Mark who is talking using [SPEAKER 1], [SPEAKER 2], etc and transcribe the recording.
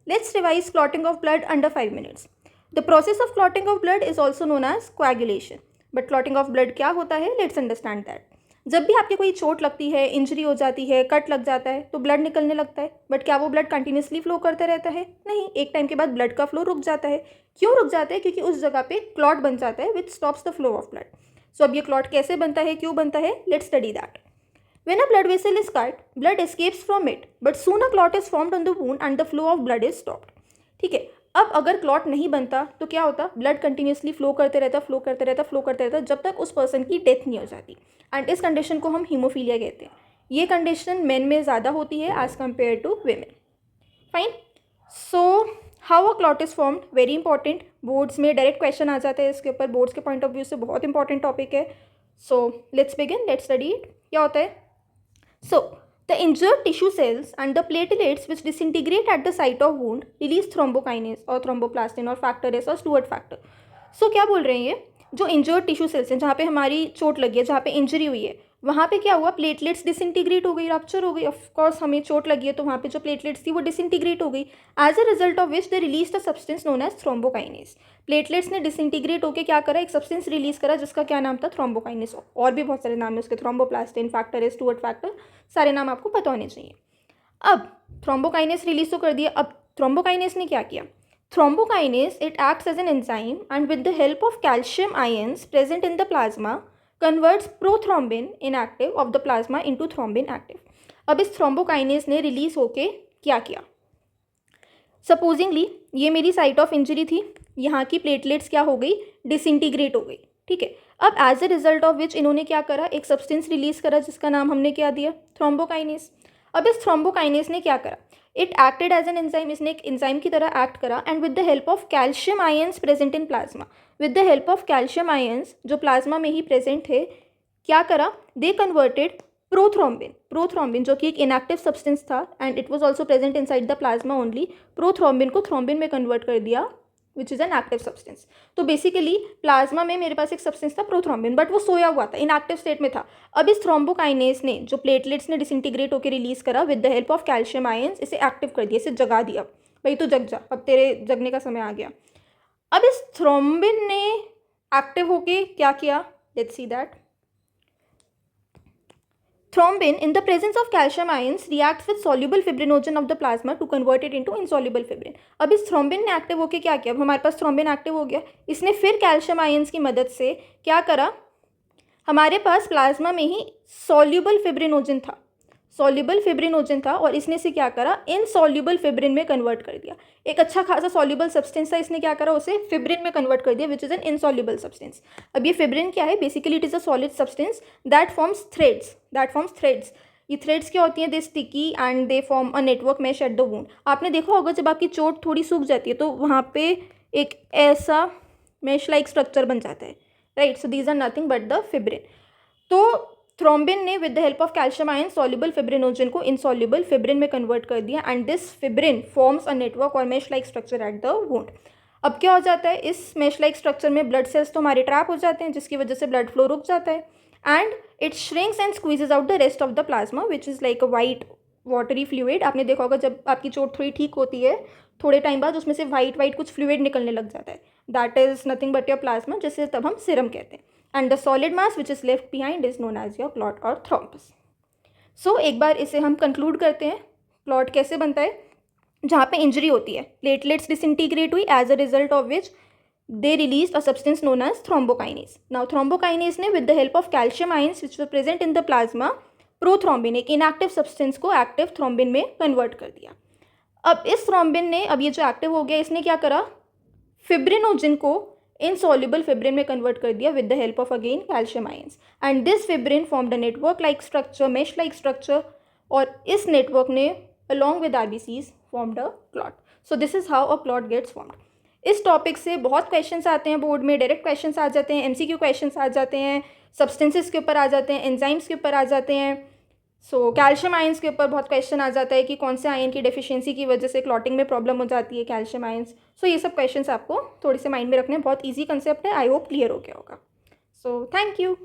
[SPEAKER 1] Let's revise clotting of blood under 5 minutes. The process of clotting of blood is also known as coagulation. But clotting of blood क्या होता है? Let's understand that. जब भी आपके कोई चोट लगती है, इंजरी हो जाती है, कट लग जाता है, तो ब्लड निकलने लगता है. बट क्या वो ब्लड कंटिन्यूसली फ्लो करता रहता है? नहीं, एक टाइम के बाद ब्लड का फ्लो रुक जाता है. क्यों रुक जाता है? क्योंकि उस जगह पे क्लॉट बन जाता है which stops the flow of blood. So अब ये क्लॉट कैसे बनता है, क्यों बनता है? Let's study that. When a blood vessel is cut, blood escapes from it, but soon a clot is formed on the wound and the flow of blood is stopped. ठीक है, अब अगर क्लॉट नहीं बनता तो क्या होता? ब्लड कंटिन्यूसली फ्लो करते रहता जब तक उस पर्सन की डेथ नहीं हो जाती. एंड इस कंडीशन को हम हीमोफीलिया कहते हैं. ये कंडीशन मेन में ज़्यादा होती है as compare to women. Fine. So how a clot is formed, very important. Boards में डायरेक्ट क्वेश्चन आ जाता है इसके ऊपर. बोर्ड्स के पॉइंट ऑफ व्यू से बहुत इंपॉर्टेंट टॉपिक है. So let's begin, let's study it. क्या होता है? So, the injured tissue cells and the platelets which disintegrate at the site of wound release thrombokinase or thromboplastin or factor S और Stewart factor. So क्या बोल रहे हैं ये? जो इंजर्ड टिश्यू सेल्स हैं, जहाँ पे हमारी चोट लगी है, जहाँ पे इंजरी हुई है, वहाँ पे क्या हुआ? प्लेटलेट्स डिसइंटीग्रेट हो गई, रप्चर हो गई. ऑफ कोर्स हमें चोट लगी है तो वहाँ पे जो प्लेटलेट्स थी वो डिसइंटीग्रेट हो गई. As a result of which they release the substance known as thrombokinase. Platelets ने डिसइंटीग्रेट होकर क्या करा? एक सब्सटेंस रिलीज करा जिसका क्या नाम था? थ्रोम्बोकाइनेस. और भी बहुत सारे नाम है उसके, thromboplastin, factor S, Stuart factor, सारे नाम आपको पता होने चाहिए. अब थ्रोम्बोकाइनेस रिलीज तो कर दिया. अब थ्रोम्बोकाइनेस ने क्या किया? Thrombokinase, it acts as an enzyme and with the help of calcium ions present in the plasma converts prothrombin inactive of the plasma into thrombin active. अब इस थ्रोम्बोकाइनेस ने रिलीज होके क्या किया? सपोजिंगली ये मेरी साइट ऑफ इंजरी थी, यहाँ की प्लेटलेट्स क्या हो गई? डिसइंटीग्रेट हो गई. ठीक है, अब as a result of which इन्होंने क्या करा? एक सब्सटेंस रिलीज करा जिसका नाम हमने क्या दिया? थ्रोम्बोकाइनेस. अब इस थ्रोम्बोकाइनेस ने क्या करा? It acted as an enzyme. इसने एक एंजाइम की तरह एक्ट करा. And with the help of calcium ions present in plasma, with the help of calcium ions जो प्लाज्मा में ही प्रेजेंट थे, क्या करा? दे कन्वर्टेड प्रोथ्रोम्बिन जो कि एक इनएक्टिव सब्सटेंस था and it was also present inside the plasma only. Prothrombin को थ्रोम्बिन में कन्वर्ट कर दिया which is an active substance. तो बेसिकली प्लाज्मा में मेरे पास एक सब्सटेंस था प्रोथ्रोम्बिन, बट वो सोया हुआ था, इनएक्टिव स्टेट में था. अब इस थ्रोम्बोकाइनेस ने जो प्लेटलेट्स ने डिसइंटीग्रेट होकर रिलीज करा with the help of calcium ions, इसे एक्टिव कर दिया, इसे जगा दिया. भाई तो जग जा, अब तेरे जगने का समय आ गया. अब इस थ्रोम्बिन ने एक्टिव होके क्या किया? Let's see that. Thrombin, in the presence of calcium ions, reacts with soluble fibrinogen of the plasma to convert it into insoluble fibrin. अब इस थ्रोम्बिन ने एक्टिव होकर क्या किया? अब हमारे पास थ्रोम्बिन एक्टिव हो गया. इसने फिर कैल्शियम आयंस की मदद से क्या करा? हमारे पास प्लाज्मा में ही सॉल्युबल फिब्रिनोजन था और इसने से क्या करा? इनसॉल्युबल फिब्रिन में कन्वर्ट कर दिया. एक अच्छा खासा सॉल्युबल सब्सटेंस था, इसने क्या करा? उसे फिब्रिन में कन्वर्ट कर दिया which is an insoluble substance. अब ये फिब्रिन क्या है? Basically it is a solid substance that forms threads. ये थ्रेड्स क्या होती हैं? They sticky and they form a network mesh at the wound. आपने देखा होगा जब आपकी चोट थोड़ी सूख जाती है तो वहाँ पे एक ऐसा मैश लाइक स्ट्रक्चर बन जाता है, right? So these are nothing but the fibrin. तो थ्रोम्बिन ने with the help of calcium ion soluble fibrinogen को इनसॉल्युबल फिब्रिन में कन्वर्ट कर दिया and this fibrin forms a network और mesh like structure at the wound. अब क्या हो जाता है? इस मैश लाइक स्ट्रक्चर में ब्लड सेल्स तो हमारे ट्रैप हो जाते हैं जिसकी वजह से ब्लड फ्लो रुक जाता है and it shrinks and squeezes out the rest of the plasma which is like a white watery fluid. आपने देखा होगा जब आपकी चोट थोड़ी ठीक होती है थोड़े टाइम बाद उसमें से वाइट कुछ फ्लूइड निकलने लग जाता है. That is nothing but your plasma, जिसे तब हम सीरम कहते हैं. And the solid mass which is left behind is known as your clot or thrombus. So एक बार इसे हम कंक्लूड करते हैं. क्लॉट कैसे बनता है? जहाँ पे इंजरी होती है, प्लेटलेट्स डिसइंटीग्रेट हुई as a result of which they release a substance known as thrombokinase. Now thrombokinase ने with the help of calcium ions which were present in the plasma prothrombin, एक इनएक्टिव सब्सटेंस को active thrombin में convert कर दिया. अब इस thrombin ने, अब ये जो एक्टिव हो गया, इसने क्या करा? फिब्रिनोजन को इनसॉल्युबल फिब्रिन में कन्वर्ट कर दिया with the help of again calcium ions and this fibrin formed a network like structure, mesh like structure, और इस नेटवर्क ने along with RBCs formed a clot. So this is how a clot gets formed. इस topic से बहुत questions आते हैं board में, direct questions आ जाते हैं, एमसीक्यू क्वेश्चंस आ जाते हैं, सब्सटेंसेस के ऊपर आ जाते हैं, एंजाइम्स के ऊपर आ जाते हैं. सो कैल्शियम आयंस के ऊपर बहुत क्वेश्चन आ जाता है कि कौन से आयन की डेफिशिएंसी की वजह से क्लॉटिंग में प्रॉब्लम हो जाती है, कैल्शियम आयंस. सो ये सब क्वेश्चंस आपको थोड़े से माइंड में रखने हैं. बहुत इजी कंसेप्ट है. आई होप क्लियर हो गया होगा. So thank you.